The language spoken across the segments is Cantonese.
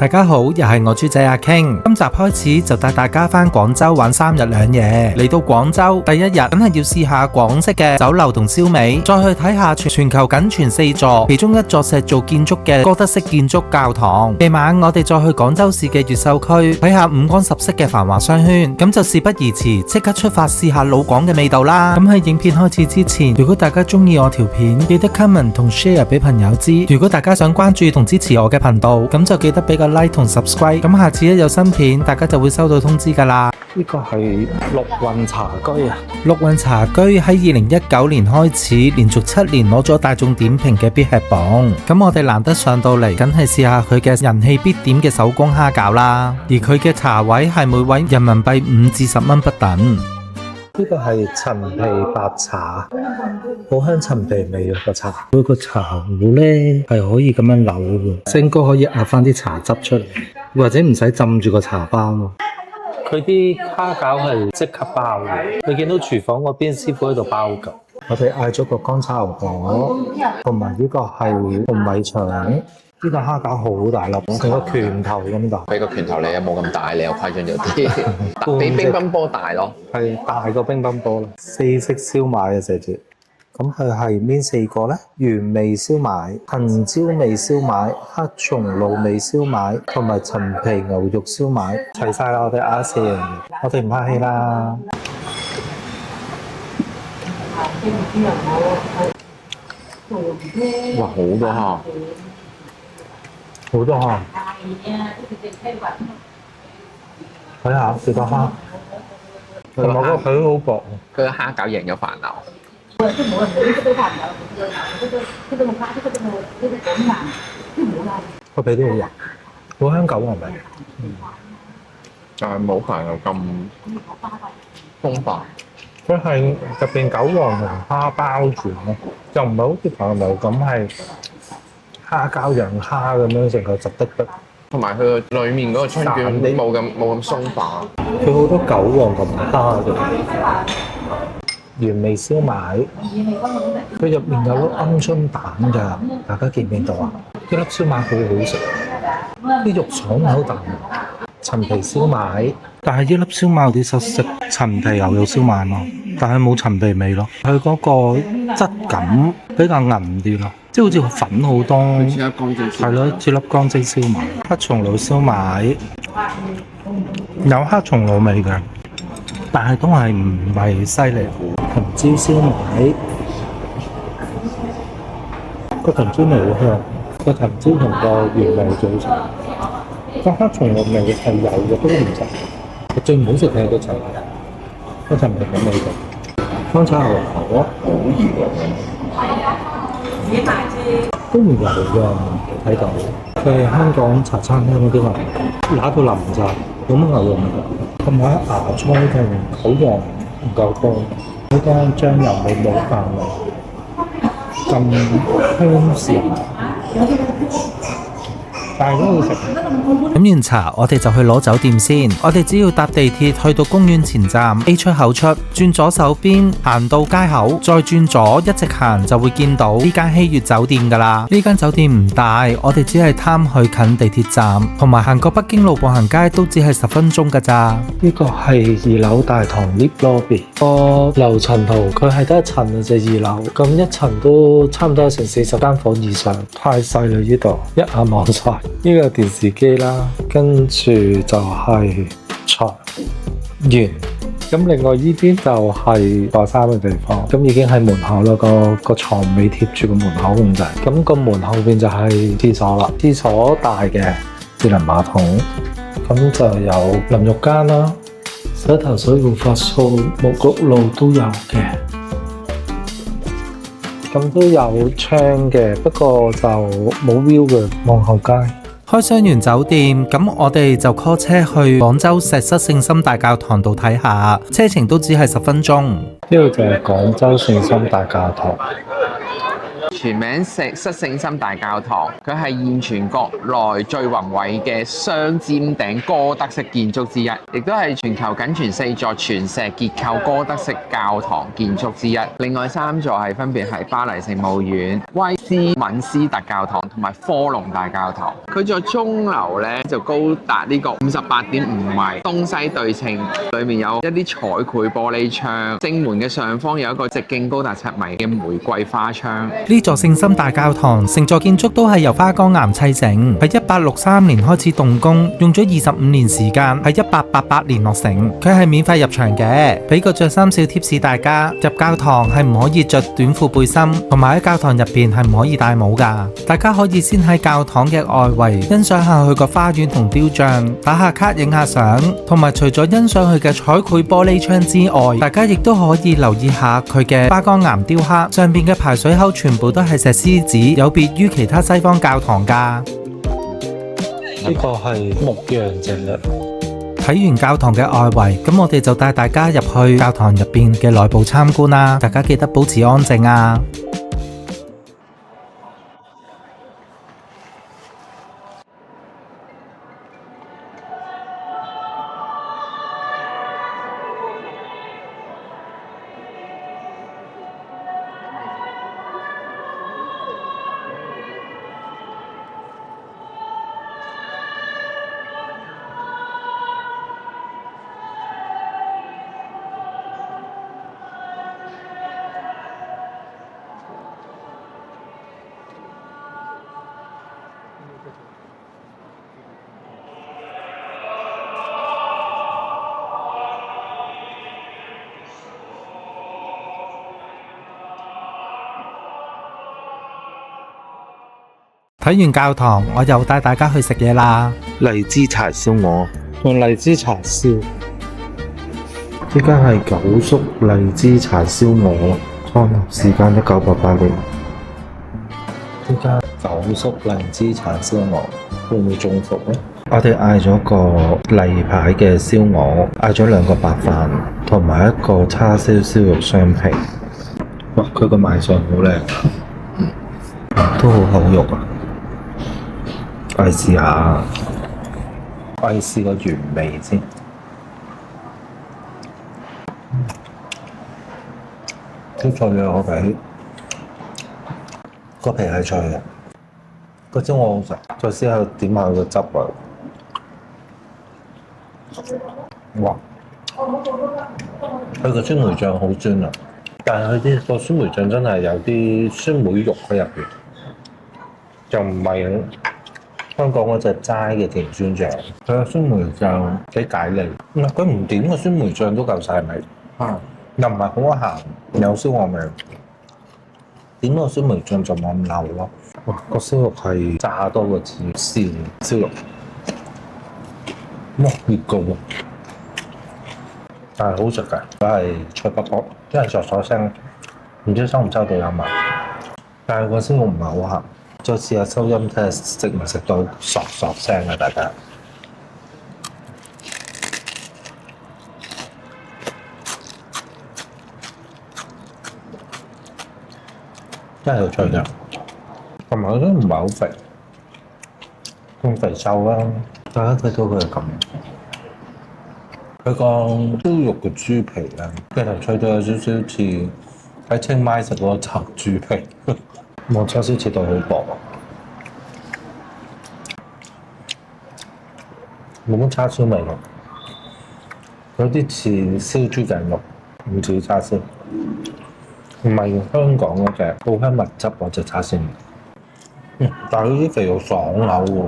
大家好，又係我豬仔阿 King。今集開始就帶大家返廣州玩3日2夜。嚟到廣州第一日，梗係要試下廣式嘅酒樓同燒味，再去睇下全球僅存4座，其中一座石造建築嘅哥德式建築教堂。夜晚我哋再去廣州市嘅越秀區睇下五光十色嘅繁華商圈。咁就事不宜遲，即刻出發試下老廣嘅味道啦。咁喺影片開始之前，如果大家中意我條片，記得 comment 同 share 俾朋友知。如果大家想關注同支持我嘅頻道，咁就記得俾個like 同 subscribe， 咁下次一有新片，大家就會收到通知噶啦。呢個係陸運茶居啊！陸運茶居喺2019年開始，連續7年攞咗大眾點評嘅必吃榜。咁我哋難得上到嚟，梗係試下佢嘅人氣必點嘅手工蝦餃啦。而佢嘅茶位係每位人民幣5至10蚊不等。呢個係陳皮白茶，好香陳皮味啊個茶。佢個茶壺咧係可以咁樣扭嘅，應該可以壓翻啲茶汁出嚟，或者唔使浸住個茶包咯。佢啲蝦餃係即刻包嘅，你見到廚房嗰邊師傅喺度包緊。我哋嗌咗個乾炒牛河，同埋呢個係紅米腸。呢個蝦餃好大粒，成個拳頭咁大。俾個拳頭你啊，冇咁大，你又誇張咗啲，比乒乓波大咯。係大過乒乓波啦。4式燒賣嘅寫住，咁佢係邊4個咧？原味燒賣、藤椒味燒賣、黑松露味燒賣同埋陳皮牛肉燒賣，齊晒啦！我哋嗌4樣嘢，我哋唔客氣啦。哇，好多蝦！好多蝦，睇下幾多蝦，同埋個皮好薄。佢個蝦餃贏咗飯樓。個皮都好滑，好香韭係咪？但係冇飯樓咁豐富。佢係入邊韭黃同蝦包住咯，就唔係好似飯樓咁係蝦餃洋蝦咁樣成個實得得。同埋佢裡面嗰個春卷冇咁鬆化。佢好多韭黃同蝦嘅原味燒賣，佢入面有粒鵪鶉蛋㗎，大家見唔見到啊？呢粒燒賣好好食，啲肉爽口彈。陳皮燒賣，但係呢粒燒賣有啲實食陳皮牛肉燒賣咯，但係冇陳皮味咯，佢嗰個質感比較韌啲咯，即係好似粉好多。似粒乾蒸燒。係咯，似粒乾蒸燒賣。黑松露燒賣有黑松露味嘅，但係都係唔係犀利。藤椒燒賣，個藤椒味好香，個藤椒同個原味最好食。個黑松露味係有嘅，都唔實。最唔好食係個陳皮，個陳皮嘅味道。乾炒牛河都唔油嘅，睇到佢係香港茶餐廳嗰啲牛，揦到腍晒，冇乜牛肉味。同埋芽菜同韭黃唔夠多，呢間醬油味冇飯味，咁香甜。但係都好食。飲完茶，我哋就去攞酒店先。我哋只要搭地鐵去到公園前站 A 出口出，轉左手邊行到街口，再轉左一直行就會見到呢間希悅酒店噶啦。呢間酒店唔大，我哋只係貪去近地鐵站，同埋行過北京路步行街都只係10分鐘噶咋。呢個係2樓大堂 lift lobby，個樓層圖佢係得1層嘅啫，2樓咁1層都差唔多有成40間房以上，太細啦呢度，一眼望晒。呢個電視機啦，跟住就係床沿，咁另外呢邊就係晾衫嘅地方，咁已經喺門口啦，個床尾貼住個門口咁滯，咁個門後邊就係廁所啦，廁所大嘅智能馬桶，咁就有淋浴間啦，洗頭水、護髮素、沐浴露都有嘅。咁都有窗嘅，不過就冇 view 嘅，望後街。開箱完酒店，咁我哋就 call 車去廣州石室聖心大教堂度睇下，車程都只係10分鐘。呢度就係廣州聖心大教堂，全名失聖心大教堂，佢係現全國內最宏偉嘅雙尖頂哥德式建築之一，亦都係全球僅存4座全石結構哥德式教堂建築之一。另外3座係分別係巴黎聖母院、威斯敏斯特教堂同埋科隆大教堂。佢座鐘樓咧就高達呢個58.5米，東西對稱，裡面有一啲彩繪玻璃窗。正門嘅上方有一個直徑高達7米嘅玫瑰花窗。呢座聖心大教堂成座建築都係由花崗岩砌成，喺1863年開始動工，用咗25年時間，喺1888年落成。佢係免費入場嘅，俾個着衫小貼士大家，入教堂係唔可以着短褲背心，同埋喺教堂入邊係唔可以戴帽㗎。大家可以先喺教堂嘅外圍欣賞下佢個花園同雕像，打下卡影下相，同埋除咗欣賞佢嘅彩繪玻璃窗之外，大家亦都可以留意下佢嘅花崗岩雕刻，上邊嘅排水口全部都係石獅子，有別於其他西方教堂㗎。呢個係牧羊者啊！睇完教堂嘅外圍，咁我哋就帶大家入去教堂入邊嘅內部參觀啦。大家記得保持安靜啊！睇完教堂，我又帶大家去食嘢啦。荔枝柴燒鵝同荔枝柴燒，呢間係九叔荔枝柴燒鵝，創立時間1988年。呢間九叔荔枝柴燒鵝會唔會中伏呢？我哋嗌咗個例牌嘅燒鵝，嗌咗2個白飯同埋一個叉燒燒肉雙皮。哇！佢個賣相好靚，都好好肉啊！我哋試下，我哋試個原味先。啲脆嘅個皮，個皮係脆嘅，個燒鵝好食。再試下點下佢個汁啊！哇！佢個酸梅醬好酸啊，但係佢啲個酸梅醬真係有啲酸梅肉喺入邊，就唔係香港嗰隻齋嘅甜酸醬。佢個酸梅醬幾解膩，佢唔點個酸梅醬都夠晒味，又唔係好鹹，有燒鵝味。點個酸梅醬就冇咁漏咯。哇！個燒肉係炸多過似燒肉，哇！熱過喎，但係好食㗎。佢係脆卜卜，因為嗦嗦聲，唔知收唔收到音啊？但係個燒肉唔係好鹹。再試下收音睇下食唔食到嗦嗦聲啊！大家真係好脆㗎，同埋佢都唔係好肥，咁肥瘦啦。大家睇到佢係咁，佢個燒肉嘅豬皮咧，其實脆到有少少似喺清邁食嗰層豬皮。望叉燒切到好薄啊，冇乜叉燒味咯，有啲似燒豬頸肉，唔似叉燒，唔係香港嗰隻好香蜜汁嗰隻叉燒。但係佢啲肥肉爽口喎。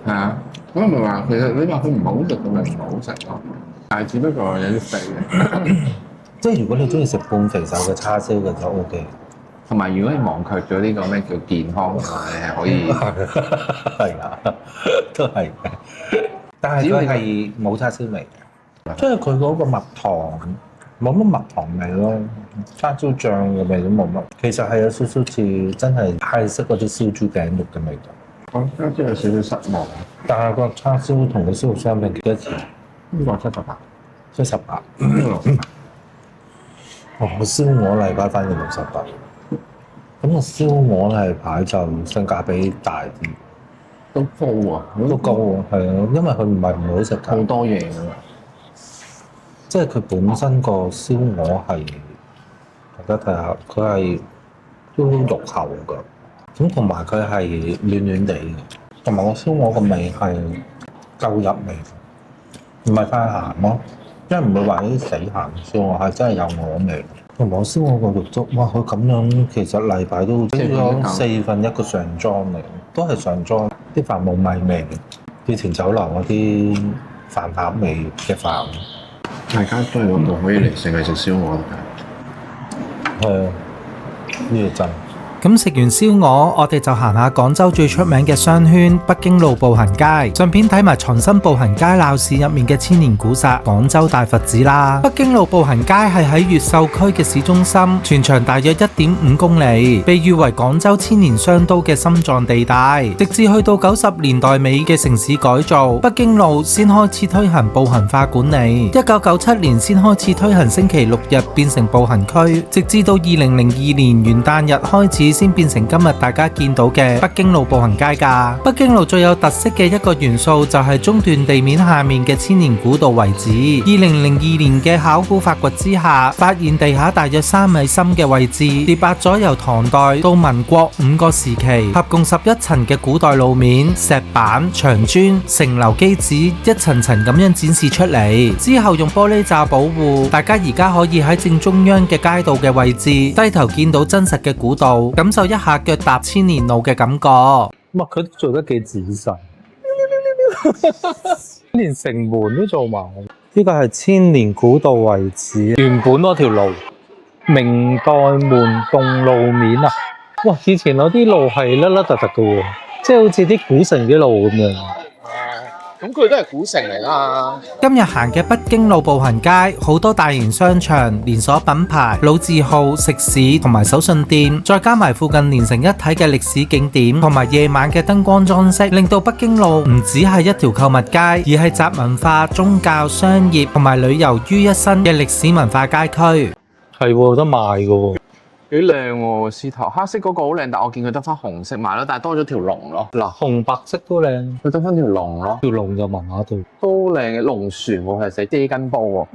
係啊，我唔係話其實你話佢唔好食，咁咪唔好食咯。但係只不過有啲肥嘅。即係如果你中意食半肥瘦嘅叉燒嘅就 O K。同埋如果你忘卻咗呢個咩叫健康嘅話，你係可以係啊，都係嘅。但係佢係冇叉燒味嘅，即係佢嗰個蜜糖冇乜蜜糖味咯，叉燒醬嘅味都冇乜。其實係有少少似真係泰式嗰啲燒豬頸肉嘅味道。我覺得有少少失望。但係個叉燒同個燒肉相比幾多錢？呢個78， 78。哦，燒鵝禮拜反而68。咁個燒鵝例牌就性價比大啲，都高啊，都高啊，係啊，因為佢唔係唔好食好㗎，多嘢㗎嘛。即係佢本身個燒鵝係，大家睇下，佢係都肉厚㗎，咁同埋佢係暖暖地嘅，同埋個燒鵝個味係夠入味，唔係太鹹咯，即係唔會話啲死鹹燒鵝，係真係有鵝味。同埋我燒鵝個肉粥，哇！佢咁樣其實例牌都俾咗1/4個上裝嚟，都係上裝，啲飯冇米味嘅，以前酒樓嗰啲飯盒味嘅飯。大家都係嗰度可以嚟淨係食燒鵝㗎。係啊，呢個真。咁食完燒鵝，我哋就行下廣州最出名嘅商圈北京路步行街，順便睇埋藏身步行街鬧市入面嘅千年古剎廣州大佛寺啦。北京路步行街係喺越秀區嘅市中心，全長大約1.5公里，被譽為廣州千年商都嘅心臟地帶。直至去到90年代尾嘅城市改造，北京路先開始推行步行化管理。1997年先開始推行星期六日變成步行區，直至到2002年元旦日開始先變成今日大家見到嘅北京路步行街㗎。北京路最有特色嘅一個元素就係中段地面下面嘅千年古道遺址。2002年嘅考古發掘之下，發現地下大約3米深嘅位置，列白咗由唐代到民國5個時期，合共11層嘅古代路面、石板、牆磚、城樓基址一層層咁樣展示出嚟，之後用玻璃罩保護。大家而家可以喺正中央嘅街道嘅位置低頭見到真實嘅古道，感受一下腳踏千年路嘅感覺。哇！佢都做得幾仔細，連城門都做埋。呢個係千年古道遺址，原本嗰條路，明代門洞路面啊！哇！以前嗰啲路係凹凹凸凸嘅喎，即係好似啲古城啲路咁樣。咁佢都係古城嚟啦。今日行嘅北京路步行街，好多大型商場、連鎖品牌、老字號、食肆同埋手信店，再加埋附近連成一體嘅歷史景點，同埋夜晚嘅燈光裝飾，令到北京路唔只係一條購物街，而係集文化、宗教、商業同埋旅遊於一身嘅歷史文化街區。係喎，有得賣嘅喎。幾靚喎，獅頭黑色嗰個好靚，但我見佢得翻紅色賣咯，但係多咗條龍咯。嗱，紅白色都靚，佢得翻條龍咯，條龍就麻麻地。都靚嘅龍船喎，係寫遮根煲喎，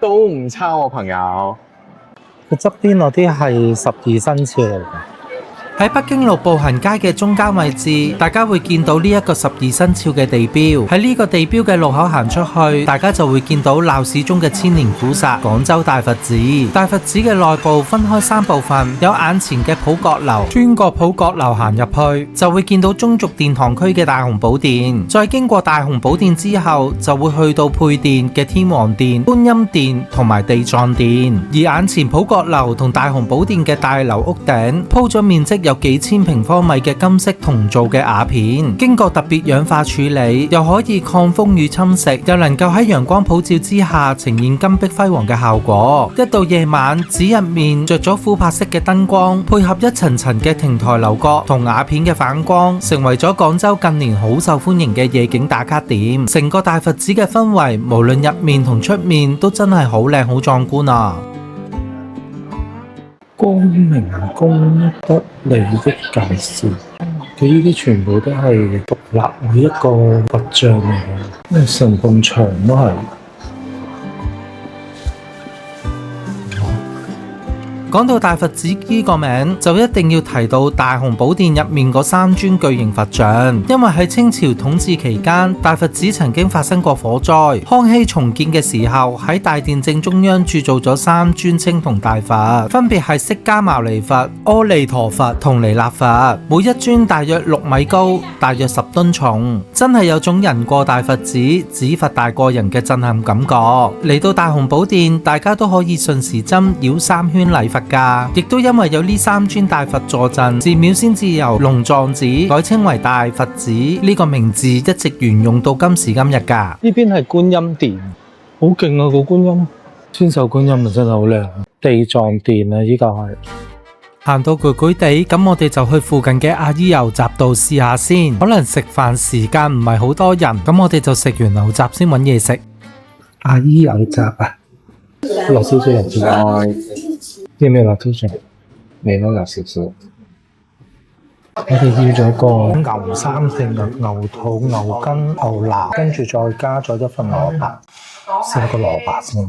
都唔差喎，朋友。佢側邊嗰啲係12生肖嚟嘅。喺北京路步行街嘅中間位置，大家會見到呢一個12生肖嘅地標。喺呢個地標嘅路口行出去，大家就會見到鬧市中嘅千年古剎廣州大佛寺。大佛寺嘅內部分開3部分，有眼前嘅普閣樓，穿過普閣樓行入去，就會見到中軸殿堂區嘅大雄寶殿。再經過大雄寶殿之後，就會去到配殿嘅天王殿、觀音殿同埋地藏殿。而眼前普閣樓同大雄寶殿嘅大樓屋頂鋪咗面積有幾千平方米嘅金色銅造嘅瓦片，經過特別氧化處理，又可以抗風雨侵蝕，又能夠喺陽光普照之下呈現金碧輝煌嘅效果。一到夜晚，寺入面着咗琥珀色嘅燈光，配合一層層嘅亭台樓閣同瓦片嘅反光，成為咗廣州近年好受歡迎嘅夜景打卡點。成個大佛寺嘅氛圍，無論入面同出面都真係好靚好壯觀啊！光明功德利益介紹，佢呢啲全部都係獨立每一個佛像嚟嘅，成埲牆都係。講到大佛寺呢個名，就一定要提到大雄寶殿入面嗰3尊巨型佛像，因為喺清朝統治期間，大佛寺曾經發生過火災。康熙重建嘅時候，喺大殿正中央鑄造咗3尊青銅大佛，分別係釋迦牟尼佛、阿彌陀佛同彌勒佛，每一尊大約6米高，大約10噸重，真係有種人過大佛寺，紙佛大過人嘅震撼感覺。嚟到大雄寶殿，大家都可以順時針繞3圈禮佛。亦都因為有呢3尊大佛坐鎮，寺廟先至由龍藏寺改稱為大佛寺，呢個名字一直沿用到今時今日㗎。呢邊係觀音殿，好勁啊！個觀音，千手觀音啊，真係好靚。地藏殿啊，依個係行到攰攰地，咁我哋就去附近嘅阿姨油雜度試下先。可能食飯時間唔係好多人，咁我哋就食完牛雜先揾嘢食。阿姨油雜啊，落少少油醬，要唔要落少少？你都落少少。我哋要咗個牛三姓嘅牛肚、牛筋、牛腩，跟住再加咗一份蘿蔔，試個蘿蔔先。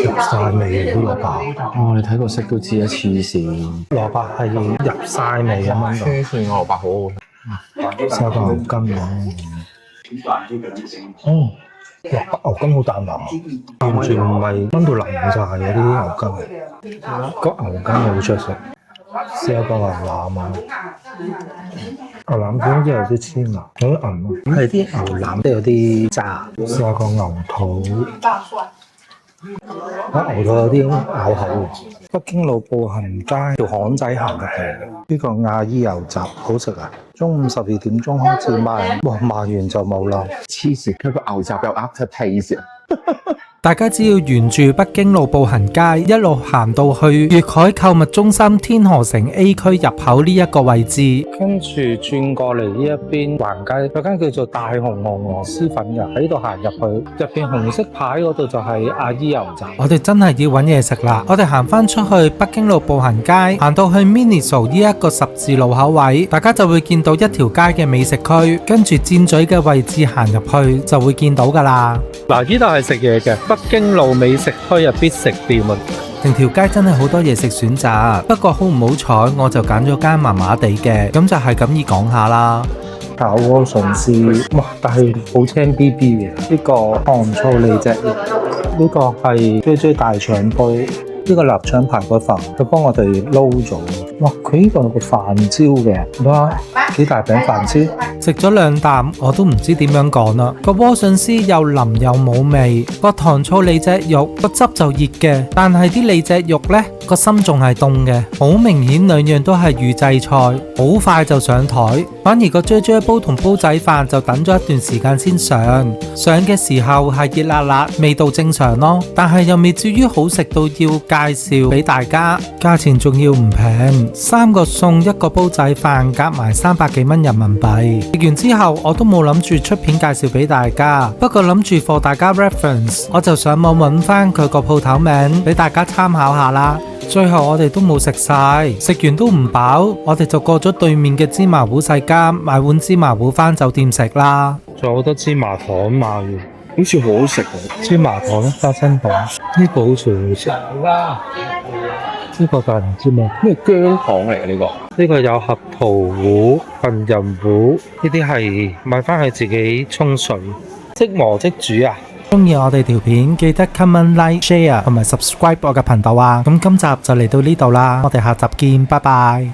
入晒味啲蘿蔔，哦，你睇個色都知啊，黐線。蘿蔔係入晒味咁樣黐線，蘿蔔好好。試個牛筋喎。蘿蔔牛筋好彈牙，完全唔係炆到腍晒嗰啲牛筋，個牛筋好出色。試下個牛腩啊，牛腩片之後有啲黐牙，有啲韌，係啲牛腩都有啲渣。試下個牛肚，牛肚有啲咬口。北京路步行街條巷仔行入去，呢個亞衣油雜好食啊！中午12點鐘開始賣，哇，賣完就冇啦。黐線，佢個牛雜有 after taste。大家只要沿住北京路步行街一路行到去粵海購物中心天河城 A 區入口呢一個位置，跟住轉過嚟呢一邊橫街有間叫做大紅俄羅斯粉嘅，喺度行入去，入邊紅色牌嗰度就係亞衣油雜。我哋真係要揾嘢食啦！我哋行翻出去北京路步行街，行到去 Miniso 呢一個十字路口位，大家就會見到一條街嘅美食區，跟住箭嘴嘅位置行入去就會見到噶啦。嗱，呢度係食嘢嘅北京路美食區入必食店啊！成條街真係好多嘢食選擇，不過好唔好彩，我就揀咗間麻麻地嘅，咁就係咁意講下啦。炒萵筍絲，哇！但係好青 B B 嘅呢個糖醋里脊肉，呢個係最大腸煲，呢個臘腸排骨飯，佢幫我哋撈咗。哇！佢呢個有個飯焦嘅，哇！幾大餅飯焦。食咗兩啖，我都唔知點樣講啦。個萵筍絲又腍又冇味，個糖醋里脊肉個汁就熱嘅，但係啲里脊肉呢，個心仲係凍嘅，好明顯兩樣都係預製菜，好快就上台。反而個啫煲同煲仔飯就等咗一段時間先上，上嘅時候係熱辣辣，味道正常咯，但係又未至於好食到要介紹俾大家，價錢仲要唔平，3個餸一個煲仔飯夾埋300幾蚊人民幣。食完之後我都冇諗住出片介紹俾大家，不過諗住for大家 reference， 我就上網揾翻佢個鋪頭名俾大家參考下啦。最後我哋都冇食晒，食完都唔飽，我哋就過咗對面嘅芝麻糊世家買碗芝麻糊翻酒店食啦。仲有好多芝麻糖賣嘅，好似好好食喎。芝麻糖、花生糖，呢個好似好食啦。呢個就係唔知咩薑糖嚟嘅呢個。呢個有合桃糊、杏仁糊，呢啲係買翻去自己沖水，即磨即煮啊！中意我哋條片記得 comment、like、share 同埋 subscribe 我嘅頻道啊！咁今集就嚟到呢度啦，我哋下集見，拜拜。